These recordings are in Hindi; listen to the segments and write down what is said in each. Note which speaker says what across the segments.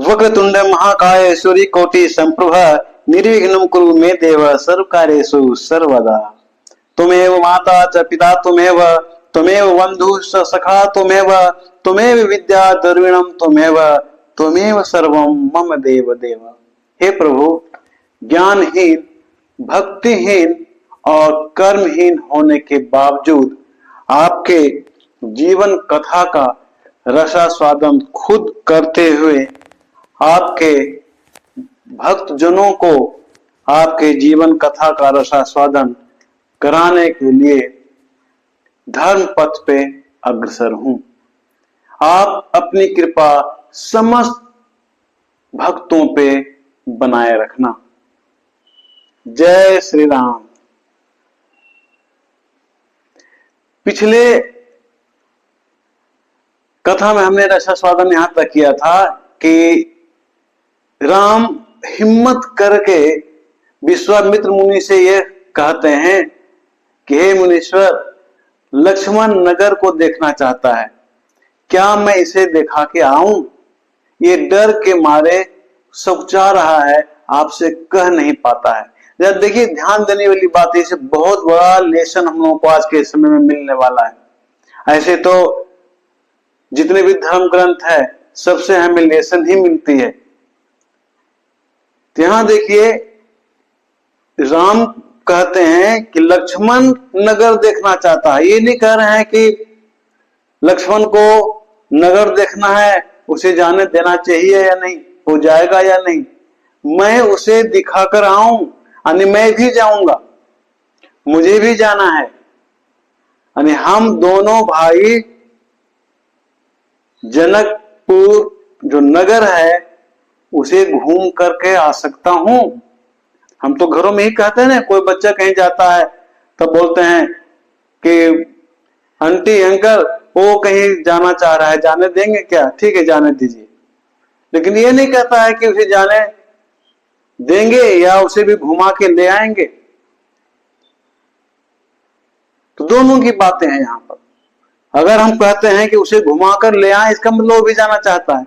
Speaker 1: वक्रतुंड महाकाय सूर्यकोटि संप्रभ निर्विघ्नं कुरु मे देव सर्वकार्येषु सर्वदा। त्वमेव माता च पिता त्वमेव, त्वमेव बन्धुः च सखा त्वमेव, त्वमेव विद्या द्रविणं त्वमेव, त्वमेव सर्वं मम देव देव। हे प्रभु, ज्ञानहीन, भक्तिहीन और कर्महीन होने के बावजूद आपके जीवन कथा का रसास्वादन खुद करते हुए आपके भक्त जनों को आपके जीवन कथा का रसास्वादन कराने के लिए धर्म पथ पे अग्रसर हूं। आप अपनी कृपा समस्त भक्तों पे बनाए रखना। जय श्री राम। पिछले कथा में हमने रसास्वादन यहां तक किया था कि राम हिम्मत करके विश्वामित्र मुनि से यह कहते हैं कि हे मुनीश्वर, लक्ष्मण नगर को देखना चाहता है, क्या मैं इसे दिखा के आऊं? ये डर के मारे सकुचा रहा है, आपसे कह नहीं पाता है। जब देखिए, ध्यान देने वाली बात है, इसे बहुत बड़ा लेसन हम लोगों को आज के समय में मिलने वाला है। ऐसे तो जितने भी धर्म ग्रंथ है सबसे हमें लेसन ही मिलती है। तो यहां देखिए, राम कहते हैं कि लक्ष्मण नगर देखना चाहता है। ये नहीं कह रहे हैं कि लक्ष्मण को नगर देखना है, उसे जाने देना चाहिए या नहीं, हो जाएगा या नहीं, मैं उसे दिखाकर आऊं, यानी मैं भी जाऊंगा, मुझे भी जाना है। यानी हम दोनों भाई जनकपुर जो नगर है उसे घूम करके आ सकता हूं। हम तो घरों में ही कहते हैं ना, कोई बच्चा कहीं जाता है तब बोलते हैं कि आंटी अंकल वो कहीं जाना चाह रहा है, जाने देंगे क्या? ठीक है, जाने दीजिए। लेकिन ये नहीं कहता है कि उसे जाने देंगे या उसे भी घुमा के ले आएंगे। तो दोनों की बातें हैं यहां पर। अगर हम कहते हैं कि उसे घुमाकर ले आए, इसका मतलब वो भी जाना चाहता है।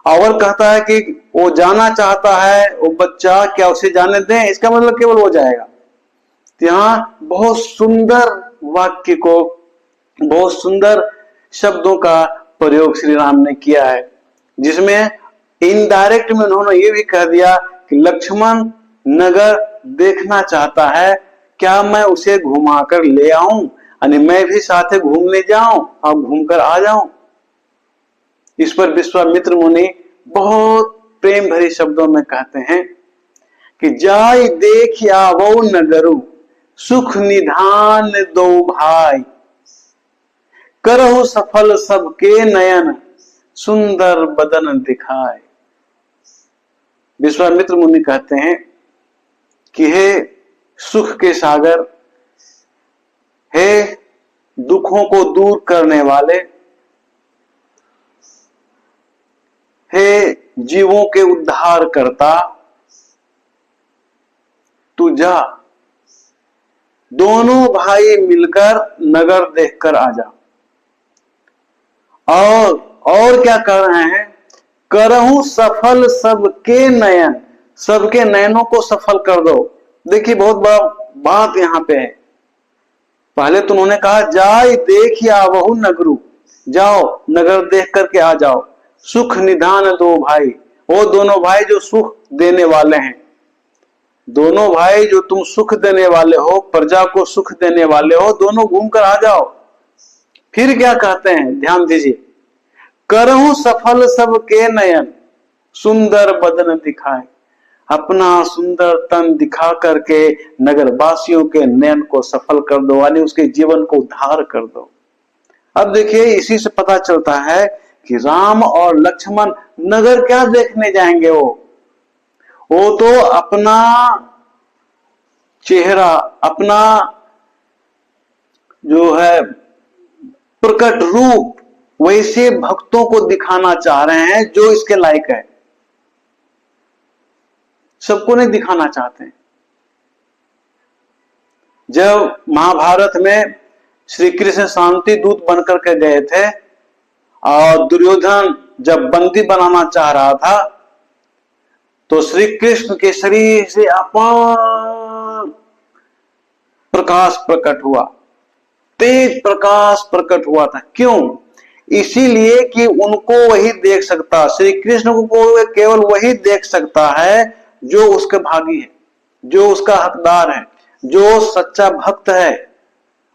Speaker 1: अगर कहता है कि वो जाना चाहता है वो बच्चा, क्या उसे जाने दें, इसका मतलब केवल वो जाएगा। तो यहां बहुत सुंदर वाक्य को, बहुत सुंदर शब्दों का प्रयोग श्री राम ने किया है, जिसमें इनडायरेक्ट में उन्होंने ये भी कह दिया कि लक्ष्मण नगर देखना चाहता है, क्या मैं उसे घुमाकर ले आऊं, यानी मैं भी साथ घूमने जाऊं और घूमकर आ जाऊं। इस पर विश्वामित्र मुनि बहुत प्रेम भरे शब्दों में कहते हैं कि जाय देख आवो नगरु, सुख निधान दो भाई, करहु सफल सबके नयन, सुंदर बदन दिखाए। विश्वामित्र मुनि कहते हैं कि हे सुख के सागर, हे दुखों को दूर करने वाले, हे जीवों के उद्धार करता, तू जा, दोनों भाई मिलकर नगर देखकर आ जा। और क्या कर रहे हैं? करहूं सफल सबके नयन, सबके नयनों को सफल कर दो। देखिए, बहुत बड़ा बात यहां पे है। पहले तो उन्होंने कहा जाय देख आवहु नगरु, जाओ नगर देख करके आ जाओ। सुख निधान दो भाई, वो दोनों भाई जो सुख देने वाले हैं, दोनों भाई जो तुम सुख देने वाले हो, प्रजा को सुख देने वाले हो, दोनों घूमकर आ जाओ। फिर क्या कहते हैं, ध्यान दीजिए, करहूं सफल सबके नयन, सुंदर बदन दिखाए। अपना सुंदर तन दिखा करके नगर वासियों के नयन को सफल कर दो, यानी उसके जीवन को उद्धार कर दो। अब देखिए, इसी से पता चलता है कि राम और लक्ष्मण नगर क्या देखने जाएंगे। वो तो अपना चेहरा, अपना जो है प्रकट रूप, वैसे भक्तों को दिखाना चाह रहे हैं जो इसके लायक है। सबको नहीं दिखाना चाहते। जब महाभारत में श्री कृष्ण शांति दूत बनकर के गए थे और दुर्योधन जब बंदी बनाना चाह रहा था तो श्री कृष्ण के शरीर से अपार प्रकाश प्रकट हुआ, तेज प्रकाश प्रकट हुआ था। क्यों? इसीलिए कि उनको वही देख सकता, श्री कृष्ण को केवल वही देख सकता है जो उसके भागी है, जो उसका हकदार है, जो सच्चा भक्त है।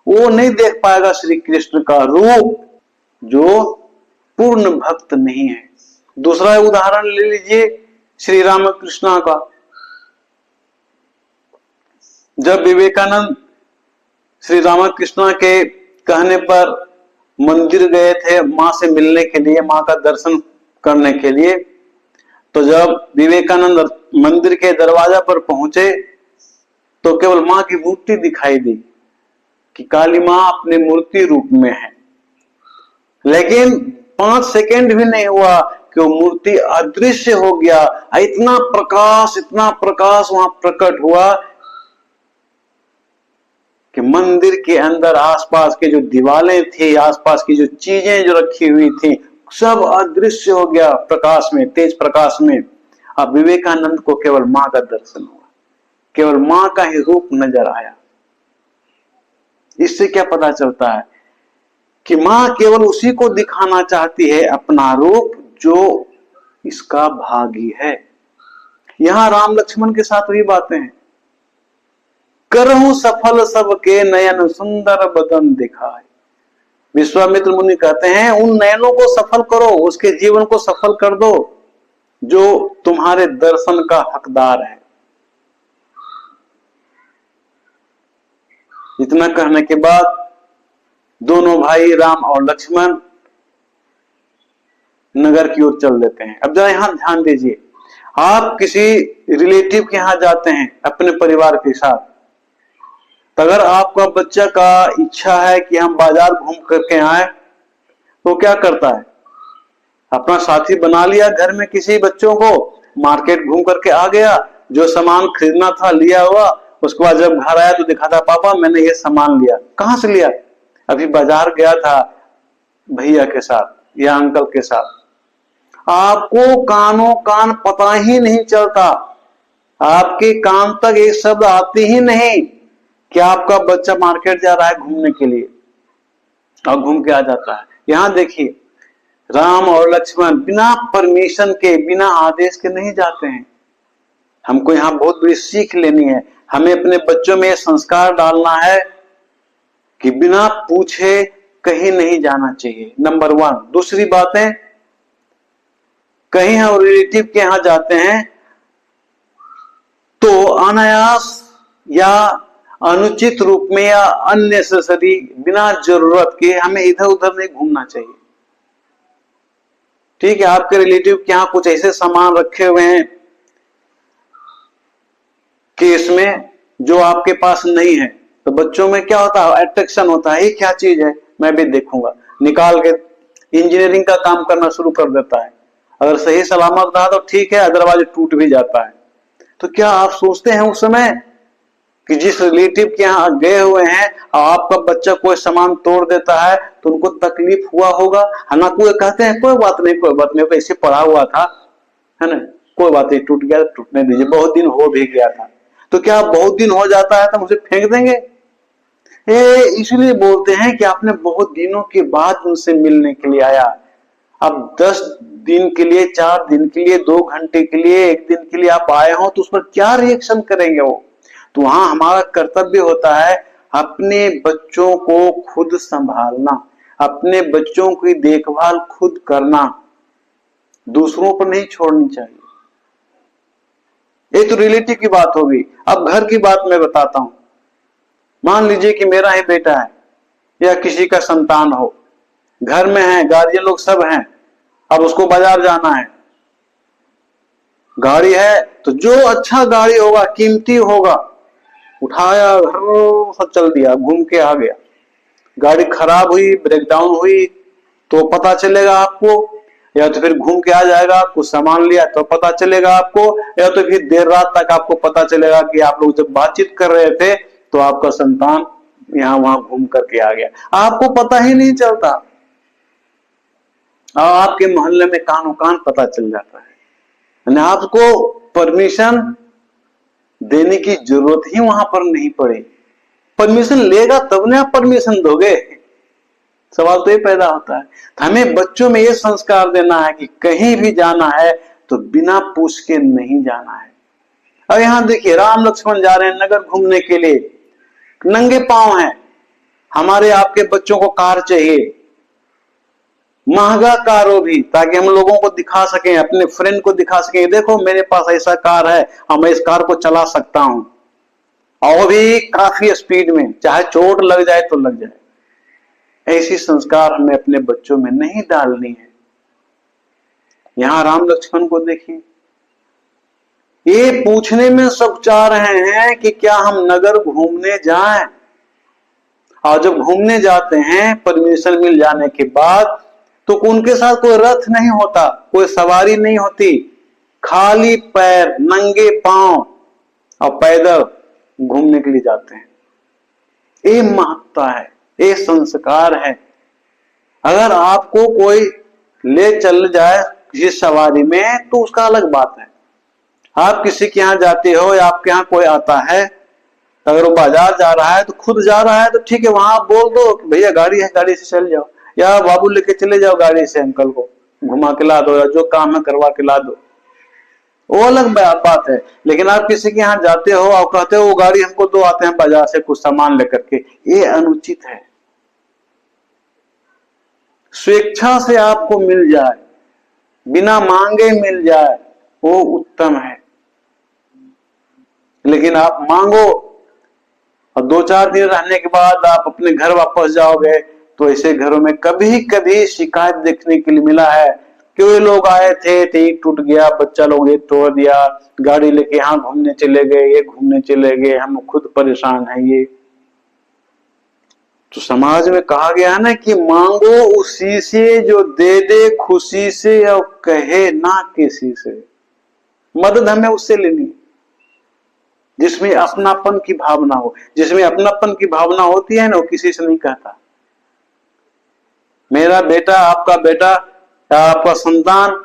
Speaker 1: वो नहीं देख पाएगा श्री कृष्ण का रूप जो पूर्ण भक्त नहीं है। दूसरा उदाहरण ले लीजिए श्री रामकृष्ण का। जब विवेकानंद श्री रामकृष्ण के कहने पर मंदिर गए थे मां से मिलने के लिए, मां का दर्शन करने के लिए, तो जब विवेकानंद मंदिर के दरवाजा पर पहुंचे तो केवल मां की मूर्ति दिखाई दी कि काली मां अपने मूर्ति रूप में है। लेकिन 5 सेकंड भी नहीं हुआ कि वो मूर्ति अदृश्य हो गया। इतना प्रकाश वहां प्रकट हुआ कि मंदिर के अंदर आसपास के जो दीवारें थी, आसपास की जो चीजें जो रखी हुई थी, सब अदृश्य हो गया प्रकाश में, तेज प्रकाश में। अब विवेकानंद को केवल मां का दर्शन हुआ, केवल मां का ही रूप नजर आया। इससे क्या पता चलता है कि मां केवल उसी को दिखाना चाहती है अपना रूप जो इसका भागी है। यहां राम लक्ष्मण के साथ वही बातें हैं। करहूं सफल सबके नयन सुंदर बदन दिखाए। विश्वामित्र मुनि कहते हैं उन नयनों को सफल करो, उसके जीवन को सफल कर दो जो तुम्हारे दर्शन का हकदार है। इतना कहने के बाद दोनों भाई राम और लक्ष्मण नगर की ओर चल देते हैं। अब जरा यहां ध्यान दीजिए, आप किसी रिलेटिव के यहां जाते हैं अपने परिवार के साथ, तो अगर आपका बच्चा का इच्छा है कि हम बाजार घूम करके आए तो क्या करता है? अपना साथी बना लिया घर में किसी बच्चों को, मार्केट घूम करके आ गया, जो सामान खरीदना था लिया हुआ, उसके बाद जब घर आया तो दिखाता पापा मैंने ये सामान लिया। कहां से लिया? अभी बाजार गया था भैया के साथ या अंकल के साथ। आपको कानों कान पता ही नहीं चलता, आपके कान तक ये शब्द आते ही नहीं कि आपका बच्चा मार्केट जा रहा है घूमने के लिए और घूम के आ जाता है। यहां देखिए, राम और लक्ष्मण बिना परमिशन के, बिना आदेश के नहीं जाते हैं। हमको यहां बहुत बड़ी सीख लेनी है। हमें अपने बच्चों में संस्कार डालना है कि बिना पूछे कहीं नहीं जाना चाहिए, नंबर 1। दूसरी बात है, कहीं हम रिलेटिव के यहां जाते हैं तो अनायास या अनुचित रूप में या अननेसेसरी, बिना जरूरत के हमें इधर उधर नहीं घूमना चाहिए। ठीक है, आपके रिलेटिव के यहां कुछ ऐसे सामान रखे हुए हैं कि इसमें जो आपके पास नहीं है, तो बच्चों में क्या होता है? अट्रैक्शन होता है, ये क्या चीज है, मैं भी देखूंगा। निकाल के इंजीनियरिंग का काम करना शुरू कर देता है। अगर सही सलामत रहा तो ठीक है, अदरवाइज टूट भी जाता है। तो क्या आप सोचते हैं उस समय कि जिस रिलेटिव के यहाँ गए हुए हैं और आपका बच्चा कोई सामान तोड़ देता है तो उनको तकलीफ हुआ होगा? हालांकि कहते हैं कोई बात नहीं, कोई बात नहीं, ऐसे पड़ा हुआ था, है ना, कोई बात नहीं, टूट गया टूटने दीजिए, बहुत दिन हो भी गया था। तो क्या बहुत दिन हो जाता है तो मुझे फेंक देंगे? इसलिए बोलते हैं कि आपने बहुत दिनों के बाद उनसे मिलने के लिए आया। अब 10 दिन के लिए, 4 दिन के लिए, 2 घंटे के लिए, 1 दिन के लिए आप आए हो तो उस पर क्या रिएक्शन करेंगे वो? तो वहां हमारा कर्तव्य होता है अपने बच्चों को खुद संभालना, अपने बच्चों की देखभाल खुद करना, दूसरों पर नहीं छोड़नी चाहिए। ये तो रिलेटिव की बात होगी। अब घर की बात मैं बताता हूं। मान लीजिए कि मेरा ही बेटा है या किसी का संतान हो, घर में है, गार्जियन लोग सब हैं, अब उसको बाजार जाना है, गाड़ी है तो जो अच्छा गाड़ी होगा, कीमती होगा, उठाया, सब चल दिया, घूम के आ गया। गाड़ी खराब हुई, ब्रेकडाउन हुई तो पता चलेगा आपको, या तो फिर घूम के आ जाएगा, कुछ सामान लिया तो पता चलेगा आपको, या तो फिर देर रात तक आपको पता चलेगा कि आप लोग जब बातचीत कर रहे थे तो आपका संतान यहां वहां घूम करके आ गया, आपको पता ही नहीं चलता। और आपके मोहल्ले में कानो कान पता चल जाता है, यानी आपको परमिशन देने की जरूरत ही वहां पर नहीं पड़े। परमिशन लेगा तब ना आप परमिशन दोगे, सवाल तो ये पैदा होता है। तो हमें बच्चों में ये संस्कार देना है कि कहीं भी जाना है तो बिना पूछ के नहीं जाना है। अब यहां देखिए, राम लक्ष्मण जा रहे हैं नगर घूमने के लिए, नंगे पांव हैं। हमारे आपके बच्चों को कार चाहिए, महंगा कार हो भी, ताकि हम लोगों को दिखा सकें, अपने फ्रेंड को दिखा सकें, देखो मेरे पास ऐसा कार है और मैं इस कार को चला सकता हूं, और भी काफी स्पीड में, चाहे चोट लग जाए तो लग जाए। ऐसी संस्कार हमें अपने बच्चों में नहीं डालनी है। यहां राम लक्ष्मण को देखिए, ये पूछने में सब चाह रहे हैं कि क्या हम नगर घूमने जाएं। और जब घूमने जाते हैं परमिशन मिल जाने के बाद, तो उनके साथ कोई रथ नहीं होता, कोई सवारी नहीं होती, खाली पैर नंगे पांव और पैदल घूमने के लिए जाते हैं। ये महत्ता है, ये संस्कार है। अगर आपको कोई ले चल जाए किसी सवारी में तो उसका अलग बात है। आप किसी के यहां जाते हो या आपके यहां कोई आता है, अगर वो बाजार जा रहा है तो खुद जा रहा है तो ठीक है, वहां आप बोल दो कि भैया गाड़ी है, गाड़ी से चल जाओ, या बाबू लेके चले जाओ गाड़ी से, अंकल को घुमा के ला दो, या जो काम है करवा के ला दो, वो अलग बात है। लेकिन आप किसी के यहाँ जाते हो और कहते हो वो गाड़ी हमको दो, आते हैं बाजार से कुछ सामान लेकर के, ये अनुचित है। स्वेच्छा से आपको मिल जाए, बिना मांगे मिल जाए, वो उत्तम है। लेकिन आप मांगो और 2-4 दिन रहने के बाद आप अपने घर वापस जाओगे, तो ऐसे घरों में कभी कभी शिकायत देखने के लिए मिला है कि वे लोग आए थे, ठीक टूट गया, बच्चा लोग ये तोड़ दिया, गाड़ी लेके यहाँ घूमने चले गए, ये घूमने चले गए, हम खुद परेशान हैं। ये तो समाज में कहा गया है ना कि मांगो उसी से जो दे दे खुशी से, और कहे ना किसी से। मदद हमें उससे लेनी है जिसमें अपनापन की भावना हो। जिसमें अपनापन की भावना होती है ना, वो किसी से नहीं कहता। मेरा बेटा, आपका बेटा या आपका संतान,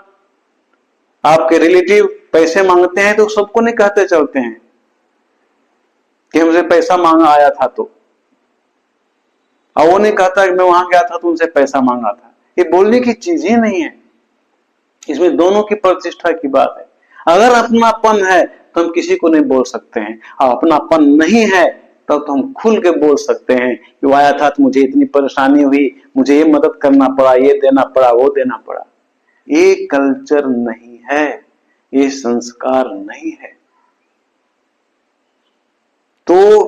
Speaker 1: आपके रिलेटिव पैसे मांगते हैं तो सबको नहीं कहते चलते हैं कि हमसे पैसा मांगा आया था, तो और वो नहीं कहता कि मैं वहां गया था तो उनसे पैसा मांगा था। ये बोलने की चीज ही नहीं है, इसमें दोनों की प्रतिष्ठा की बात है। अगर अपनापन है तो हम किसी को नहीं बोल सकते हैं, और अपनापन नहीं है तब तो हम खुल के बोल सकते हैं कि वो आया था तो मुझे इतनी परेशानी हुई, मुझे ये मदद करना पड़ा, ये देना पड़ा, वो देना पड़ा। ये कल्चर नहीं है, ये संस्कार नहीं है। तो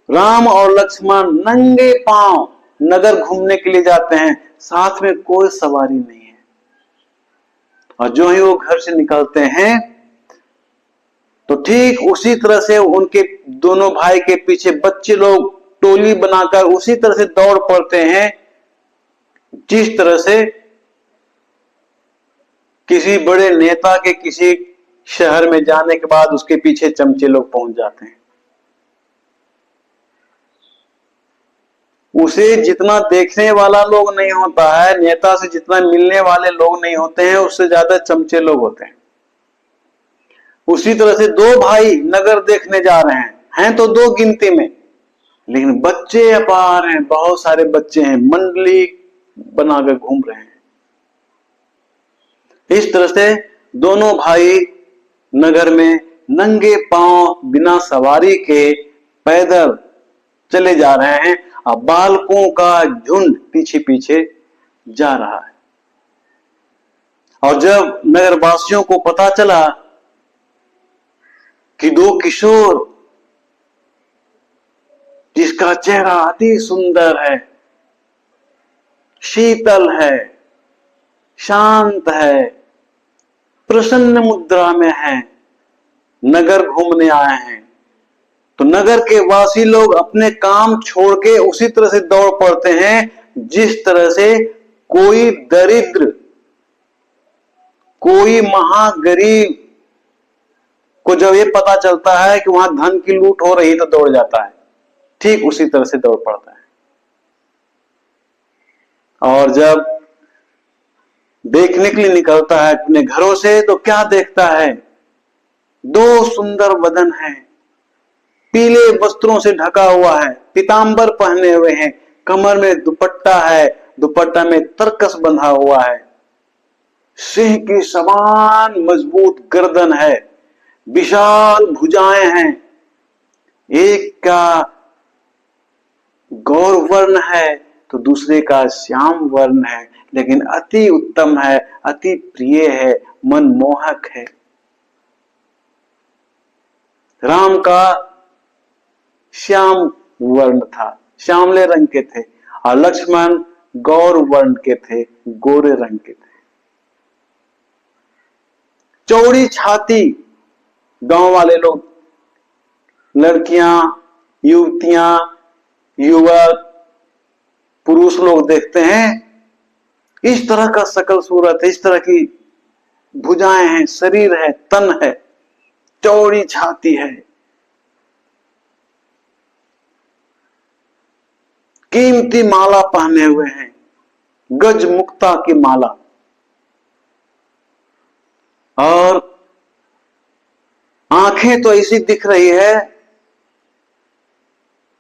Speaker 1: राम और लक्ष्मण नंगे पांव नगर घूमने के लिए जाते हैं, साथ में कोई सवारी नहीं है। और जो ही वो घर से निकलते हैं तो ठीक उसी तरह से उनके दोनों भाई के पीछे बच्चे लोग टोली बनाकर उसी तरह से दौड़ पड़ते हैं, जिस तरह से किसी बड़े नेता के किसी शहर में जाने के बाद उसके पीछे चमचे लोग पहुंच जाते हैं। उसे जितना देखने वाला लोग नहीं होता है, नेता से जितना मिलने वाले लोग नहीं होते हैं, उससे ज्यादा चमचे लोग होते हैं। उसी तरह से दो भाई नगर देखने जा रहे हैं तो 2 गिनती में, लेकिन बच्चे अपार हैं, बहुत सारे बच्चे हैं, मंडली बनाकर घूम रहे हैं। इस तरह से दोनों भाई नगर में नंगे पांव बिना सवारी के पैदल चले जा रहे हैं, और बालकों का झुंड पीछे पीछे जा रहा है। और जब नगरवासियों को पता चला कि 2 किशोर, जिसका चेहरा अति सुंदर है, शीतल है, शांत है, प्रसन्न मुद्रा में है, नगर घूमने आए हैं, तो नगर के वासी लोग अपने काम छोड़ के उसी तरह से दौड़ पड़ते हैं जिस तरह से कोई दरिद्र, कोई महागरीब को जब ये पता चलता है कि वहां धन की लूट हो रही तो दौड़ जाता है, ठीक उसी तरह से दौड़ पड़ता है। और जब देखने के लिए निकलता है अपने घरों से तो क्या देखता है? दो सुंदर बदन है, पीले वस्त्रों से ढका हुआ है, पीतांबर पहने हुए हैं, कमर में दुपट्टा है, दुपट्टा में तरकस बंधा हुआ है, सिंह की समान मजबूत गर्दन है, विशाल भुजाएं हैं, एक का गौर वर्ण है तो दूसरे का श्याम वर्ण है, लेकिन अति उत्तम है, अति प्रिय है, मनमोहक है। राम का श्याम वर्ण था, श्यामले रंग के थे, और लक्ष्मण गौर वर्ण के थे, गोरे रंग के थे। चौड़ी छाती गांव वाले लोग, लड़कियां, युवतियां, युवक, पुरुष लोग देखते हैं, इस तरह का शकल सूरत है, इस तरह की भुजाएं हैं, शरीर है, तन है, चौड़ी छाती है, कीमती माला पहने हुए हैं, गज मुक्ता की माला, और आंखें तो ऐसी दिख रही है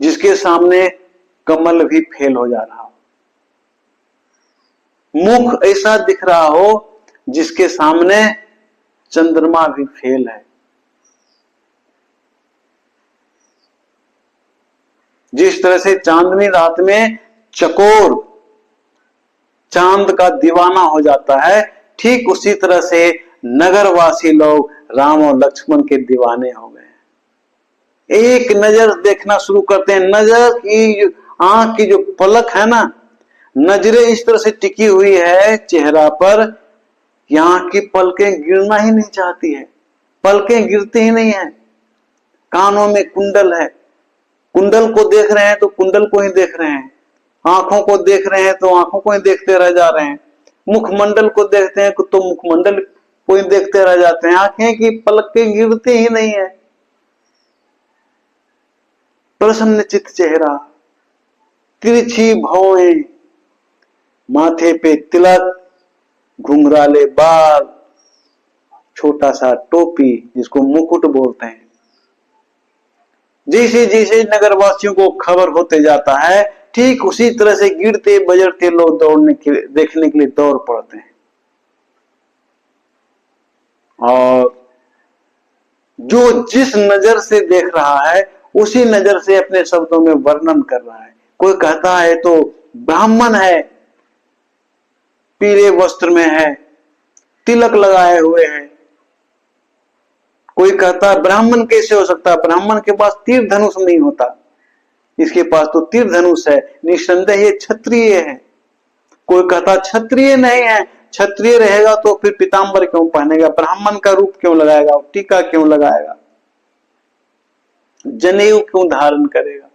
Speaker 1: जिसके सामने कमल भी फेल हो जा रहा हो, मुख ऐसा दिख रहा हो जिसके सामने चंद्रमा भी फेल है। जिस तरह से चांदनी रात में चकोर चांद का दीवाना हो जाता है, ठीक उसी तरह से नगरवासी लोग राम और लक्ष्मण के दीवाने हो गए। एक नजर देखना शुरू करते हैं, नजर की आंख की जो पलक है ना, नजरें इस तरह से टिकी हुई है चेहरा पर, आंख की पलकें गिरना ही नहीं चाहती है, पलकें गिरती ही नहीं है। कानों में कुंडल है, कुंडल को देख रहे हैं तो कुंडल को ही देख रहे हैं, आंखों को देख रहे हैं तो आंखों को ही देखते रह जा रहे हैं, मुखमंडल को देखते हैं तो मुखमंडल को ही देखते रह जाते हैं, आंखें की पलकें गिरती ही नहीं है। प्रसन्न चित चेहरा, तिरछी भौएं, माथे पे तिलक, घुंघराले बाल, छोटा सा टोपी जिसको मुकुट बोलते हैं। जैसे जैसे नगरवासियों को खबर होते जाता है, ठीक उसी तरह से गिरते बजरते लोग दौड़ने के देखने के लिए दौड़ पड़ते हैं, और जो जिस नजर से देख रहा है उसी नजर से अपने शब्दों में वर्णन कर रहा है। कोई कहता है तो ब्राह्मण है, पीले वस्त्र में है, तिलक लगाए हुए हैं। कोई कहता है ब्राह्मण कैसे हो सकता है, ब्राह्मण के पास तीर धनुष नहीं होता, इसके पास तो तीर धनुष है, निस्संदेह ये क्षत्रिय है। कोई कहता क्षत्रिय नहीं है, क्षत्रिय रहेगा तो फिर पीतांबर क्यों पहनेगा, ब्राह्मण का रूप क्यों लगाएगा, टीका क्यों लगाएगा, जनेऊ क्यों धारण करेगा।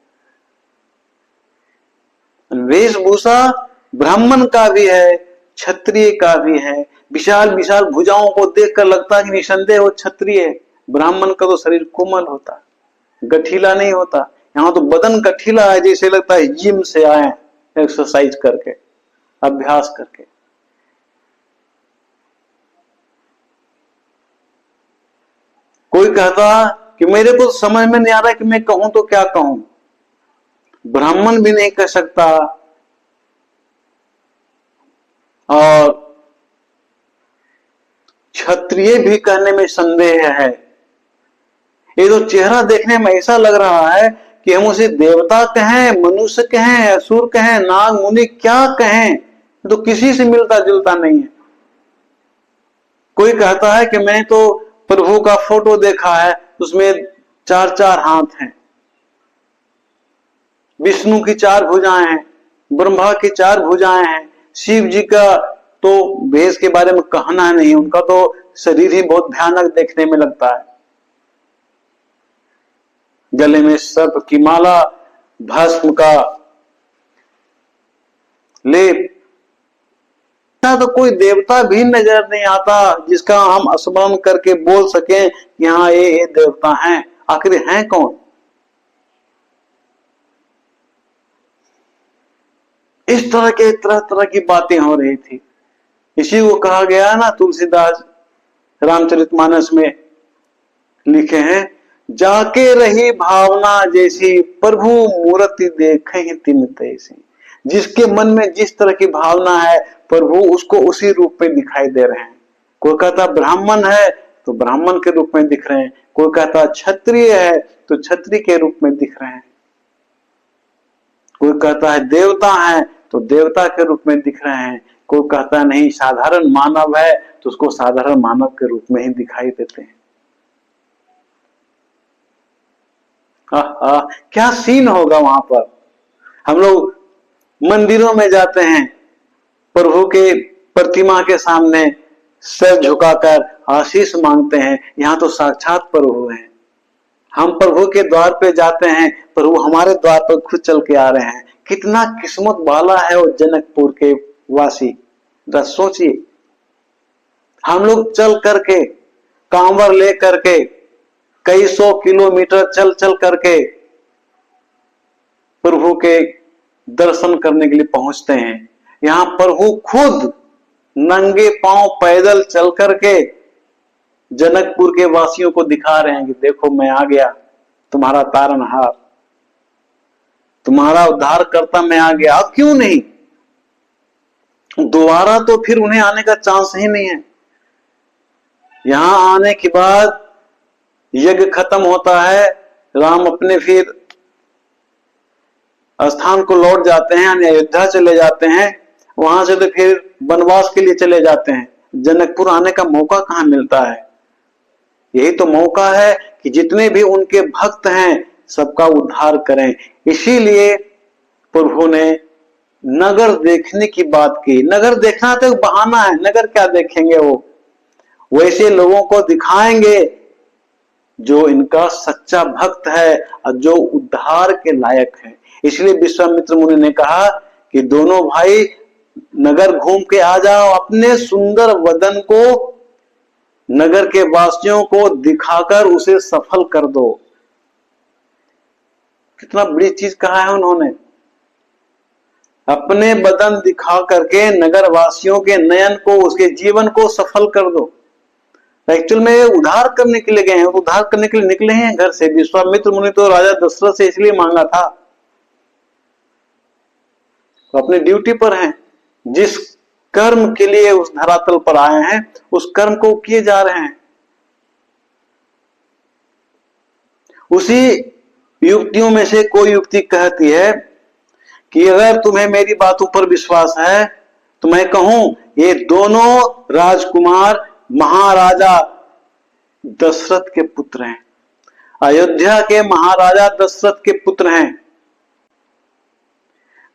Speaker 1: वेशभूषा ब्राह्मण का भी है, क्षत्रिय का भी है। विशाल विशाल भुजाओं को देखकर लगता है कि निसंदेह वो क्षत्रिय है। ब्राह्मण का तो शरीर कोमल होता, गठीला नहीं होता, यहाँ तो बदन गठीला है, जैसे लगता है जिम से आए एक्सरसाइज करके, अभ्यास करके। कोई कहता कि मेरे को समझ में नहीं आ रहा कि मैं कहूं तो क्या कहूं, ब्राह्मण भी नहीं कह सकता और क्षत्रिय भी कहने में संदेह है। ये तो चेहरा देखने में ऐसा लग रहा है कि हम उसे देवता कहें, मनुष्य कहें, असुर कहें, नाग मुनि क्या कहें, तो किसी से मिलता जुलता नहीं है। कोई कहता है कि मैं तो प्रभु का फोटो देखा है, उसमें 4-4 हाथ हैं, विष्णु की 4 भुजाएं हैं, ब्रह्मा की 4 भुजाएं हैं, शिव जी का तो भेष के बारे में कहना नहीं, उनका तो शरीर ही बहुत भयानक देखने में लगता है। गले में सर्प की माला, भस्म का लेप, तो कोई देवता भी नजर नहीं आता जिसका हम स्मरण करके बोल सकें कि हाँ ये देवता हैं। आखिर हैं कौन? इस तरह की बातें हो रही थी। इसी को कहा गया ना, तुलसीदास रामचरितमानस में लिखे हैं, जाके रही भावना जैसी प्रभु मूर्ति देखे तिन तैसी। जिसके मन में जिस तरह की भावना है प्रभु उसको उसी रूप में दिखाई दे रहे हैं। कोई कहता ब्राह्मण है तो ब्राह्मण के रूप में दिख रहे हैं, कोई कहता क्षत्रिय है तो क्षत्रिय के रूप में दिख रहे हैं, कोई कहता है देवता है तो देवता के रूप में दिख रहे हैं, कोई कहता नहीं साधारण मानव है तो उसको साधारण मानव के रूप में ही दिखाई देते हैं। क्या सीन होगा वहां पर। हम लोग मंदिरों में जाते हैं, प्रभु के प्रतिमा के सामने सिर झुकाकर आशीष मांगते हैं, यहाँ तो साक्षात प्रभु हैं। हम प्रभु के द्वार पे जाते हैं, प्रभु हमारे द्वार पर खुद चल के आ रहे हैं। कितना किस्मत वाला है वो जनकपुर के वासी, बस सोचिए। हम लोग चल करके, कांवर ले करके, कई 100 किलोमीटर चल चल करके प्रभु के दर्शन करने के लिए पहुंचते हैं। यहाँ प्रभु खुद नंगे पांव पैदल चल करके जनकपुर के वासियों को दिखा रहे हैं कि देखो मैं आ गया, तुम्हारा तारनहार, तुम्हारा उद्धार करता मैं आ गया। अब क्यों नहीं, दोबारा तो फिर उन्हें आने का चांस ही नहीं है। यहां आने के बाद यज्ञ खत्म होता है, राम अपने फिर स्थान को लौट जाते हैं, यानी अयोध्या चले जाते हैं। वहां से तो फिर वनवास के लिए चले जाते हैं। जनकपुर आने का मौका कहां मिलता है। यही तो मौका है कि जितने भी उनके भक्त हैं सबका उद्धार करें। इसीलिए प्रभु ने नगर देखने की बात की। नगर देखना तो एक बहाना है, नगर क्या देखेंगे वो, वैसे लोगों को दिखाएंगे जो इनका सच्चा भक्त है और जो उद्धार के लायक है। इसलिए विश्वामित्र मुनि ने कहा कि दोनों भाई नगर घूम के आ जाओ, अपने सुंदर वदन को नगर के वासियों को दिखाकर उसे सफल कर दो। कितना बड़ी चीज कहा है उन्होंने, अपने बदन दिखा करके नगर वासियों के नयन को, उसके जीवन को सफल कर दो। एक्चुअल में उद्धार करने के लिए गए हैं, उद्धार करने के लिए निकले हैं घर से। विश्वामित्र मुनि तो राजा दशरथ से इसलिए मांगा था, तो अपनी ड्यूटी पर हैं। जिस कर्म के लिए उस धरातल पर आए हैं उस कर्म को किए जा रहे हैं। उसी युक्तियों में से कोई युक्ति कहती है कि अगर तुम्हें मेरी बातों पर विश्वास है तो मैं कहूं ये दोनों राजकुमार महाराजा दशरथ के पुत्र हैं, अयोध्या के महाराजा दशरथ के पुत्र हैं।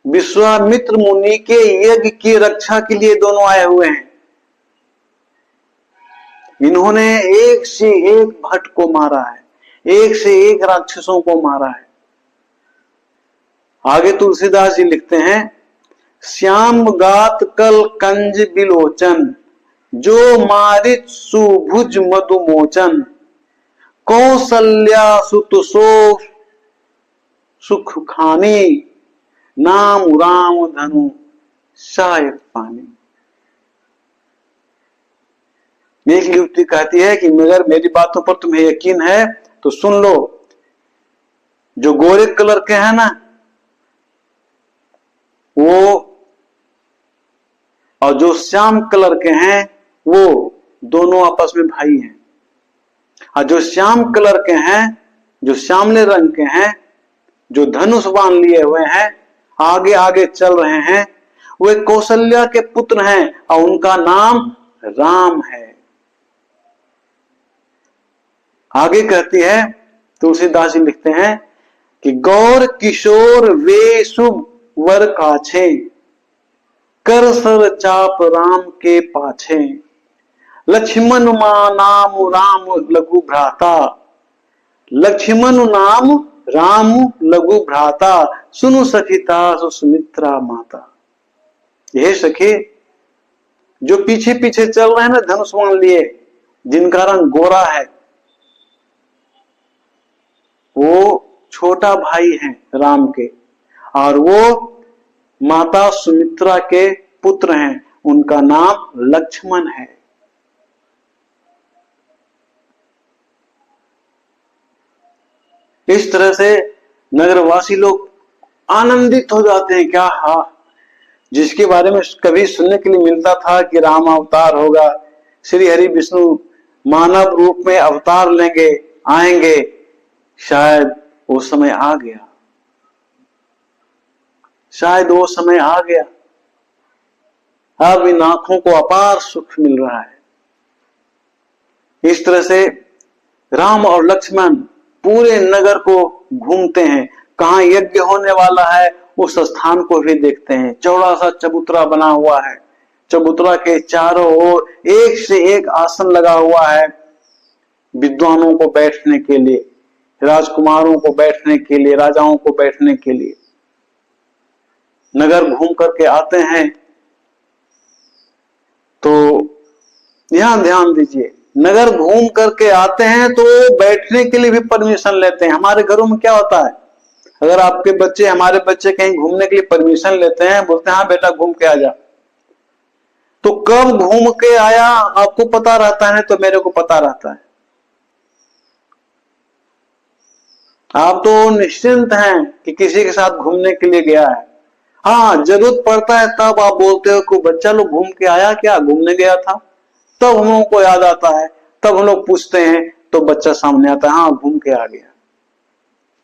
Speaker 1: विश्वामित्र मुनि के यज्ञ की रक्षा के लिए दोनों आए हुए हैं। इन्होंने एक से एक भट्ट को मारा है, एक से एक राक्षसों को मारा है। आगे तुलसीदास जी लिखते हैं, श्याम गात कल कंज बिलोचन, जो मारित सुभुज मधुमोचन, कौसल्या सुत सो सुख खानी, नाम राम धनु सहायक पानी। एक युक्ति कहती है कि मगर मेरी बातों पर तुम्हें यकीन है तो सुन लो। जो गोरे कलर के हैं ना वो, और जो श्याम कलर के हैं वो दोनों आपस में भाई हैं। और जो श्याम कलर के हैं, जो श्यामले रंग के हैं, जो धनुष बाण लिए हुए हैं, आगे आगे चल रहे हैं, वे कौशल्या के पुत्र हैं और उनका नाम राम है। आगे कहती है तुलसीदास जी लिखते हैं कि गौर किशोर वे शुभ वर काछे, कर सर चाप राम के पाछे, लक्ष्मण मा नाम राम लघु भ्राता, लक्ष्मण नाम राम लघु भ्राता, सुनु सखिता सुमित्रा माता। यह सखी जो पीछे पीछे चल रहे हैं ना धनुष बाण लिए, जिनका रंग गोरा है, वो छोटा भाई हैं राम के, और वो माता सुमित्रा के पुत्र हैं। उनका नाम लक्ष्मण है। इस तरह से नगरवासी लोग आनंदित हो जाते हैं। क्या हा, जिसके बारे में कभी सुनने के लिए मिलता था कि राम अवतार होगा, श्री हरि विष्णु मानव रूप में अवतार लेंगे, आएंगे, शायद वो समय आ गया, शायद वो समय आ गया। अब इन आंखों को अपार सुख मिल रहा है। इस तरह से राम और लक्ष्मण पूरे नगर को घूमते हैं, कहां यज्ञ होने वाला है उस स्थान को भी देखते हैं। चौड़ा सा चबूतरा बना हुआ है, चबूतरा के चारों ओर एक से एक आसन लगा हुआ है, विद्वानों को बैठने के लिए, राजकुमारों को बैठने के लिए, राजाओं को बैठने के लिए। नगर घूम करके आते हैं तो यहां ध्यान दीजिए, नगर घूम करके आते हैं तो बैठने के लिए भी परमिशन लेते हैं। हमारे घरों में क्या होता है, अगर आपके बच्चे, हमारे बच्चे कहीं घूमने के लिए परमिशन लेते हैं, बोलते हैं हाँ बेटा घूम के आ जा, तो कब घूम के आया आपको पता रहता है, तो मेरे को पता रहता है। आप तो निश्चिंत हैं कि किसी के साथ घूमने के लिए गया है। हाँ, जरूरत पड़ता है तब आप बोलते हो कि बच्चा लोग घूम के आया क्या, घूमने गया था, तब हम लोगों को याद आता है, तब हम लोग पूछते हैं तो बच्चा सामने आता है, हाँ घूम के आ गया।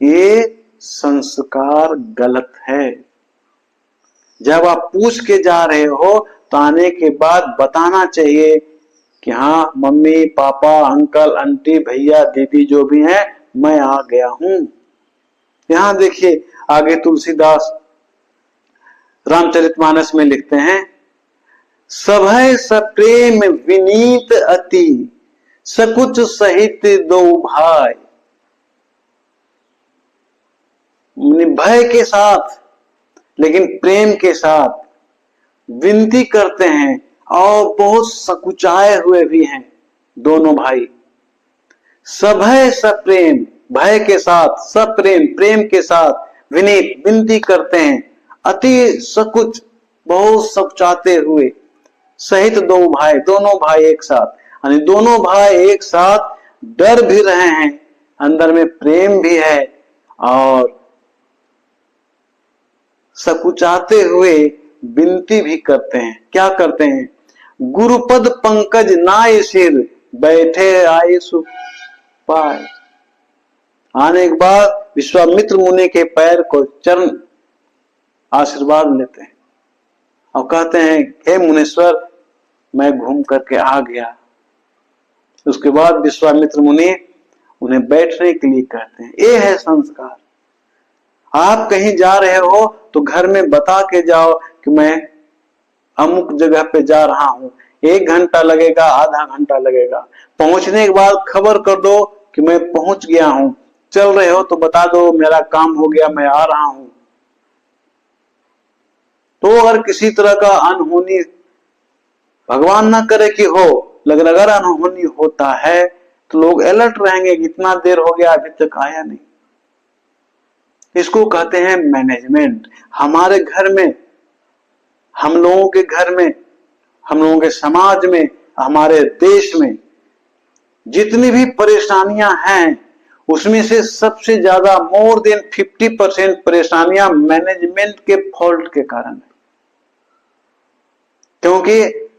Speaker 1: ये संस्कार गलत है। जब आप पूछ के जा रहे हो तो आने के बाद बताना चाहिए कि हाँ मम्मी पापा अंकल आंटी भैया दीदी जो भी हैं, मैं आ गया हूं। यहां देखिए आगे तुलसीदास रामचरितमानस में लिखते हैं, सभय सप्रेम विनीत अति सकुच सहित दो भाई। भय के साथ लेकिन प्रेम के साथ विनती करते हैं और बहुत सकुचाए हुए भी हैं दोनों भाई। सभय सप्रेम, भय के साथ, सप्रेम प्रेम के साथ, विनीत विनती करते हैं, अति सकुच बहुत सकुचाते हुए, सहित दो भाई, दोनों भाई एक साथ, यानी दोनों भाई एक साथ डर भी रहे हैं, अंदर में प्रेम भी है और सकुचाते हुए विनती भी करते हैं। क्या करते हैं, गुरुपद पंकज नाय सिर बैठे आए सुख पाए। आने के बाद विश्वामित्र मुनि के पैर को चरण आशीर्वाद लेते हैं और कहते हैं हे मुनीश्वर मैं घूम करके आ गया। उसके बाद विश्वामित्र मुनि उन्हें बैठने के लिए कहते हैं। ये है संस्कार। आप कहीं जा रहे हो तो घर में बता के जाओ कि मैं अमुक जगह पे जा रहा हूं, 1 घंटा लगेगा, आधा घंटा लगेगा। पहुंचने के बाद खबर कर दो कि मैं पहुंच गया हूं। चल रहे हो तो बता दो मेरा काम हो गया, मैं आ रहा हूं। तो अगर किसी तरह का अनहोनी, भगवान ना करे कि हो, लेकिन अगर अनहोनी होता है तो लोग अलर्ट रहेंगे कि इतना देर हो गया अभी तक आया नहीं। इसको कहते हैं मैनेजमेंट। हमारे घर में, हम लोगों के घर में, हम लोगों के समाज में, हमारे देश में जितनी भी परेशानियां हैं उसमें से सबसे ज्यादा मोर देन 50% परेशानियां मैनेजमेंट के फॉल्ट के कारण है। क्योंकि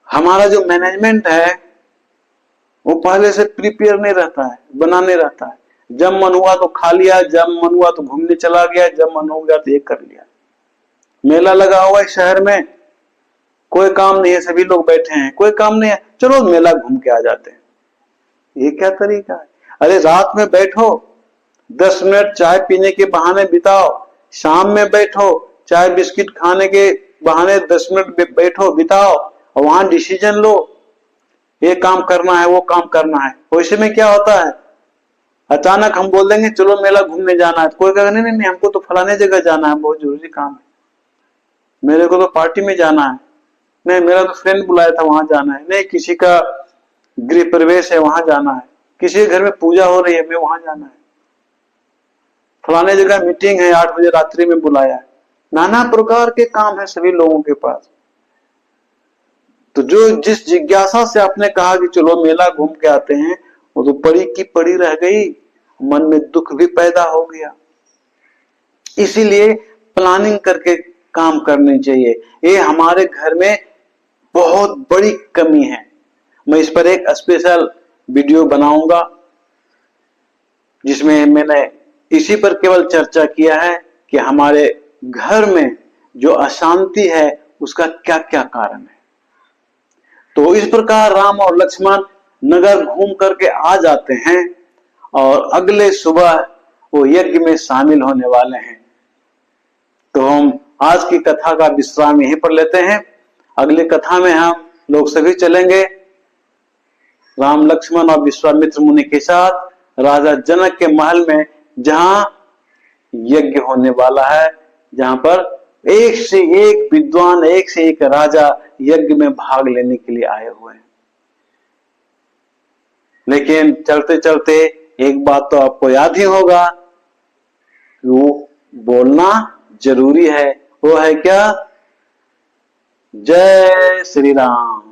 Speaker 1: हमारा जो मैनेजमेंट है वो पहले से प्रिपेयर नहीं रहता है, बना नहीं रहता है। जब मन हुआ तो खा लिया, जब मन हुआ तो घूमने चला गया, जब मन हो गया तो ये कर लिया। मेला लगा हुआ है शहर में, कोई काम नहीं है, सभी लोग बैठे हैं, कोई काम नहीं है, चलो मेला घूम के आ जाते हैं। ये क्या तरीका है? अरे रात में बैठो, 10 मिनट चाय पीने के बहाने बिताओ, शाम में बैठो चाय बिस्किट खाने के बहाने 10 मिनट बैठो बिताओ और वहां डिसीजन लो, ये काम करना है वो काम करना है। वैसे में क्या होता है, अचानक हम बोल देंगे चलो मेला घूमने जाना है, कोई कहेगा नहीं नहीं हमको तो फलाने जगह जाना है, बहुत जरूरी काम है, मेरे को तो पार्टी में जाना है, नहीं मेरा तो फ्रेंड बुलाया था वहां जाना है, नहीं किसी का गृह प्रवेश है वहां जाना है, किसी के घर में पूजा हो रही है मैं वहां जाना है, फलाने जगह मीटिंग है 8 बजे रात्रि में बुलाया है। नाना प्रकार के काम है सभी लोगों के पास। तो जो जिस जिज्ञासा से आपने कहा कि चलो मेला घूम के आते हैं, वो तो पड़ी की पड़ी रह गई, मन में दुख भी पैदा हो गया। इसीलिए प्लानिंग करके काम करनी चाहिए। ये हमारे घर में बहुत बड़ी कमी है। मैं इस पर एक स्पेशल वीडियो बनाऊंगा जिसमें मैंने इसी पर केवल चर्चा किया है कि हमारे घर में जो अशांति है उसका क्या क्या कारण है। तो इस प्रकार राम और लक्ष्मण नगर घूम करके आ जाते हैं और अगले सुबह वो यज्ञ में शामिल होने वाले हैं। तो हम आज की कथा का विश्राम यहीं पर लेते हैं। अगली कथा में हम लोग सभी चलेंगे राम लक्ष्मण और विश्वामित्र मुनि के साथ राजा जनक के महल में, जहां यज्ञ होने वाला है, जहां पर एक से एक विद्वान, एक से एक राजा यज्ञ में भाग लेने के लिए आए हुए हैं। लेकिन चलते चलते एक बात तो आपको याद ही होगा, वो बोलना जरूरी है। वो है क्या? जय श्री राम।